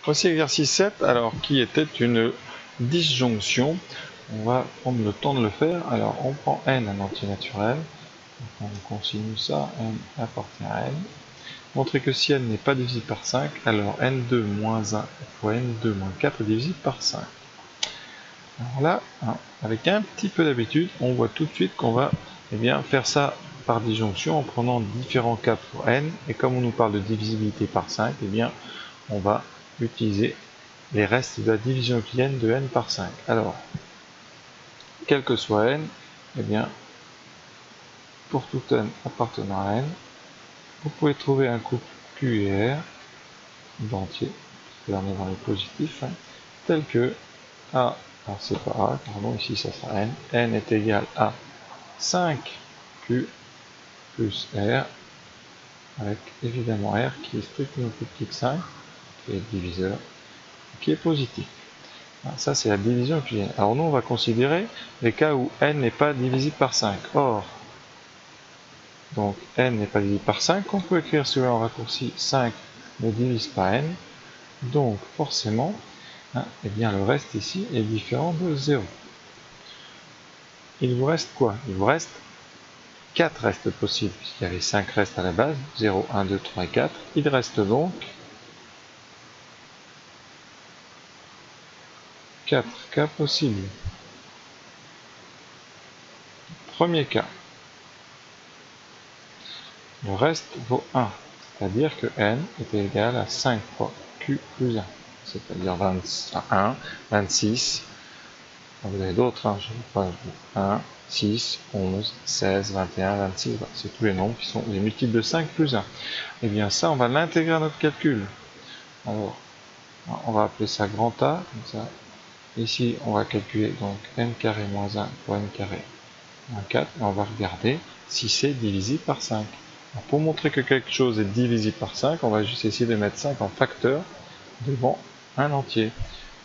Voici l'exercice 7, alors qui était une disjonction. On va prendre le temps de le faire. Alors on prend n un entier naturel, donc on continue ça, n appartient à n. Montrer que si n n'est pas divisible par 5, alors n2 moins 1 fois n2 moins 4 est divisible par 5. Alors là, avec un petit peu d'habitude, on voit tout de suite qu'on va faire ça par disjonction en prenant différents cas pour n, et comme on nous parle de divisibilité par 5, on va utiliser les restes de la division euclidienne de n par 5. Alors, quel que soit n, pour tout n appartenant à n, vous pouvez trouver un couple Q et R d'entiers, là on est dans les positifs, tel que A, alors c'est pas A, pardon, ici ça sera n est égal à 5Q plus R, avec évidemment R qui est strictement plus petit que 5, qui est diviseur, qui est positif. Ça c'est la division euclidienne. Alors nous on va considérer les cas où n n'est pas divisible par 5. Or, donc n n'est pas divisible par 5, on peut écrire celui-là en raccourci 5 ne divise pas n, donc forcément, le reste ici est différent de 0. Il vous reste quoi? Il vous reste 4 restes possibles, puisqu'il y avait 5 restes à la base, 0, 1, 2, 3 et 4. Il reste donc 4 cas possibles. Premier cas. Le reste vaut 1, c'est-à-dire que n est égal à 5 fois q plus 1, c'est-à-dire 21, 26, vous avez d'autres, je ne sais pas, 1, 6, 11, 16, 21, 26, c'est tous les nombres qui sont les multiples de 5 plus 1. Et bien ça, on va l'intégrer à notre calcul. Alors, on va appeler ça grand A, comme ça. Ici, on va calculer donc n carré moins 1 fois n carré moins 4, et on va regarder si c'est divisible par 5. Alors, pour montrer que quelque chose est divisible par 5, on va juste essayer de mettre 5 en facteur devant un entier.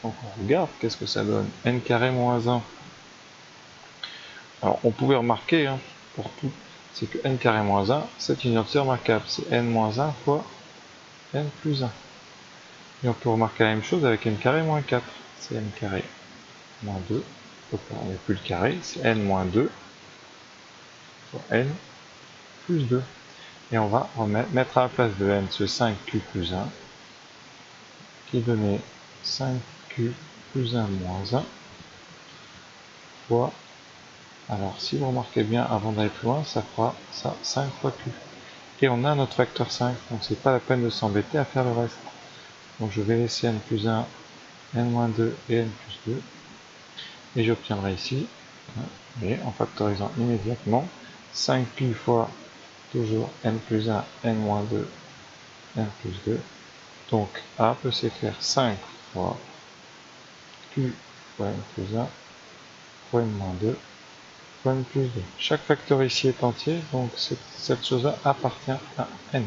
Donc on regarde, qu'est-ce que ça donne? N carré moins 1. Alors on pouvait remarquer, pour tout, c'est que n carré moins 1, c'est une identité remarquable. C'est n moins 1 fois n plus 1. Et on peut remarquer la même chose avec n carré moins 4. C'est n carré moins 2. On n'est plus le carré, c'est n moins 2 fois n plus 2. Et on va mettre à la place de n ce 5q plus 1, qui donnait 5q plus 1 moins 1, fois, alors si vous remarquez bien, avant d'aller plus loin, ça fera ça 5 fois q. Et on a notre facteur 5, donc c'est pas la peine de s'embêter à faire le reste. Donc je vais laisser n plus 1, n moins 2 et n plus 2, et j'obtiendrai ici, et en factorisant immédiatement, 5q fois toujours n plus 1, n moins 2, n plus 2. Donc A peut s'écrire 5 fois q fois n plus 1 fois n moins 2 fois n plus 2. Chaque facteur ici est entier, donc cette chose-là appartient à n.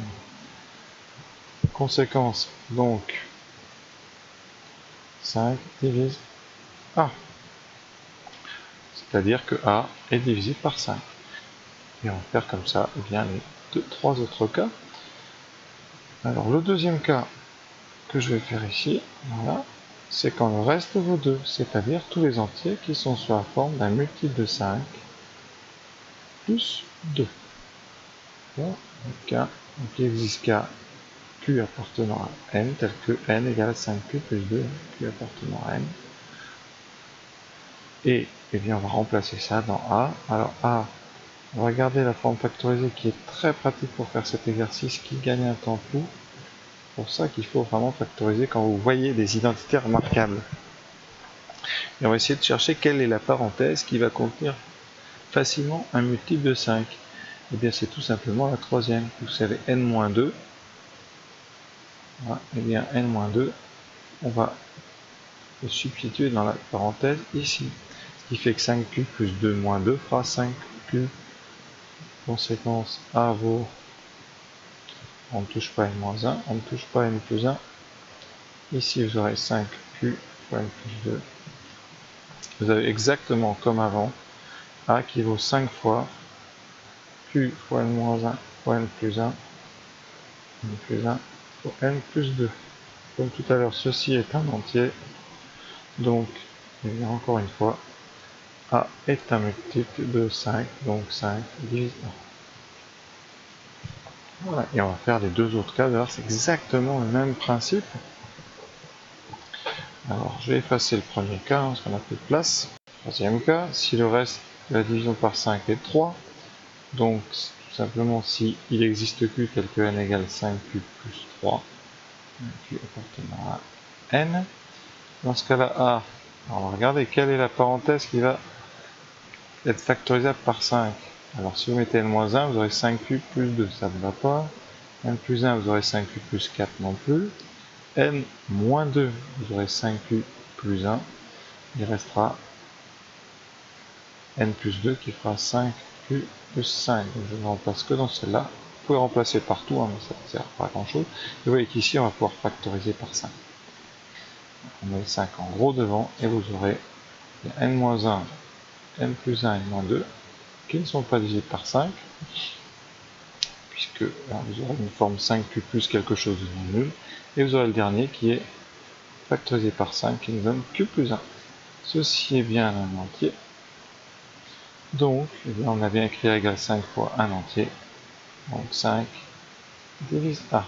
Conséquence, donc 5 divise A. C'est-à-dire que A est divisible par 5. Et on va faire comme ça les 3 autres cas. Alors le deuxième cas que je vais faire ici, voilà, c'est quand le reste vaut 2, c'est-à-dire tous les entiers qui sont sous la forme d'un multiple de 5 plus 2. Bon, donc il existe K, Q appartenant à n, tel que n égale à 5Q plus 2, Q appartenant à n. Et on va remplacer ça dans A. Alors A, on va garder la forme factorisée qui est très pratique pour faire cet exercice, qui gagne un temps fou. C'est pour ça qu'il faut vraiment factoriser quand vous voyez des identités remarquables. Et on va essayer de chercher quelle est la parenthèse qui va contenir facilement un multiple de 5. Et bien c'est tout simplement la troisième. Vous savez n-2. Voilà, et bien n-2, on va le substituer dans la parenthèse ici. Ce qui fait que 5q plus 2 moins 2 fera 5q. Conséquence A vaut, on ne touche pas n-1, on ne touche pas n plus 1. Ici vous aurez 5q fois n plus 2. Vous avez exactement comme avant, A qui vaut 5 fois q fois n-1 fois n plus 1, n plus 1 fois n plus 2. comme tout à l'heure, ceci est un entier. Donc, encore une fois, A est un multiple de 5. Donc 5 divise 1. Voilà, et on va faire les deux autres cas. D'ailleurs, c'est exactement le même principe. Alors, je vais effacer le premier cas, parce qu'on n'a plus de place. Troisième cas, si le reste de la division par 5 est 3, donc tout simplement si il existe Q tel que n égale 5Q plus 3, Q appartenant à n. Dans ce cas-là, A, on va regarder quelle est la parenthèse qui va être factorisable par 5. Alors si vous mettez n-1, vous aurez 5Q plus 2, ça ne va pas. n plus 1, vous aurez 5Q plus 4 non plus. n moins 2, vous aurez 5Q plus 1. Il restera n plus 2 qui fera 5Q plus 5. Donc je ne remplace que dans celle-là. Vous pouvez remplacer partout, hein, mais ça ne sert pas à grand chose. Et vous voyez qu'ici, on va pouvoir factoriser par 5. On met 5 en gros devant et vous aurez n-1, n plus 1 et moins 2 qui ne sont pas divisibles par 5, puisque là, vous aurez une forme 5Q plus quelque chose de nul. Et vous aurez le dernier qui est factorisé par 5 qui nous donne Q plus 1. Ceci est bien un entier. Donc, eh bien, on a bien écrit A égale 5 fois un entier. Donc 5 divise A.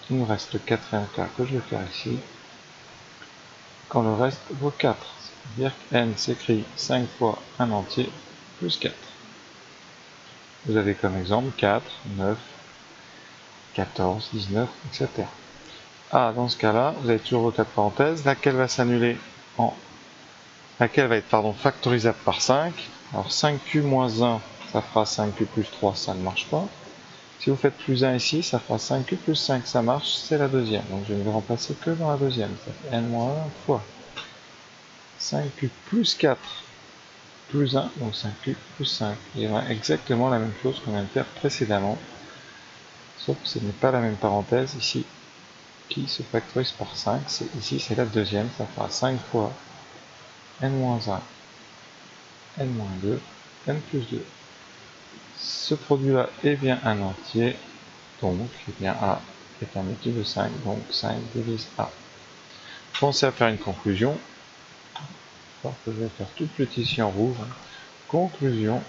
Il nous reste le quatrième cas que je vais faire ici. Quand le reste vaut 4. C'est-à-dire que n s'écrit 5 fois un entier plus 4. Vous avez comme exemple 4, 9, 14, 19, etc. A, dans ce cas-là, vous avez toujours vos 4 parenthèses. Laquelle va s'annuler en... Laquelle va être factorisable par 5. Alors 5Q moins 1, ça fera 5Q plus 3, ça ne marche pas. Si vous faites plus 1 ici, ça fera 5Q plus 5, ça marche, c'est la deuxième. Donc je ne vais remplacer que dans la deuxième. Ça fait n moins 1 fois 5Q plus 4 plus 1, donc 5Q plus 5. Il y aura exactement la même chose qu'on vient de faire précédemment, sauf que ce n'est pas la même parenthèse ici qui se factorise par 5. Ici, c'est la deuxième, ça fera 5 fois n-1, n-2, n plus 2. Ce produit-là est bien un entier, donc eh bien A est un multiple de 5, donc 5 divise A. Pensez à faire une conclusion. Alors que je vais faire tout petit ici en rouge. Conclusion.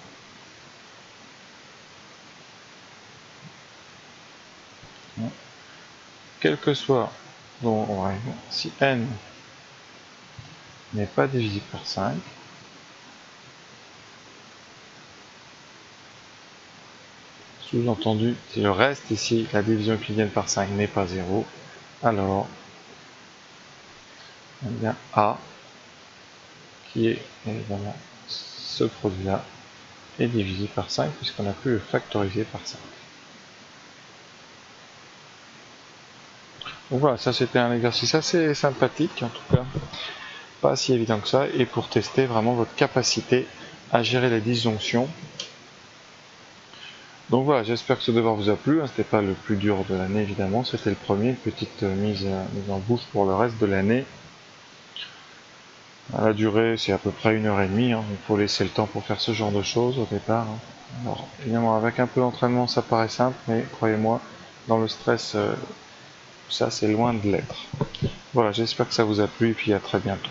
Quel que soit, donc, si n n'est pas divisible par 5, sous-entendu, si le reste ici, la division euclidienne par 5 n'est pas 0, alors eh bien, A, qui est évidemment ce produit-là, est divisé par 5 puisqu'on a pu le factoriser par 5. Donc voilà, ça c'était un exercice assez sympathique, en tout cas pas si évident que ça, et pour tester vraiment votre capacité à gérer les disjonctions. Donc voilà, j'espère que ce devoir vous a plu. C'était pas le plus dur de l'année évidemment, c'était le premier, une petite mise en bouche pour le reste de l'année. La durée, c'est à peu près 1h30, hein. Il faut laisser le temps pour faire ce genre de choses au départ. Alors évidemment, avec un peu d'entraînement, ça paraît simple, mais croyez-moi, dans le stress, ça c'est loin de l'être. Voilà, j'espère que ça vous a plu et puis à très bientôt.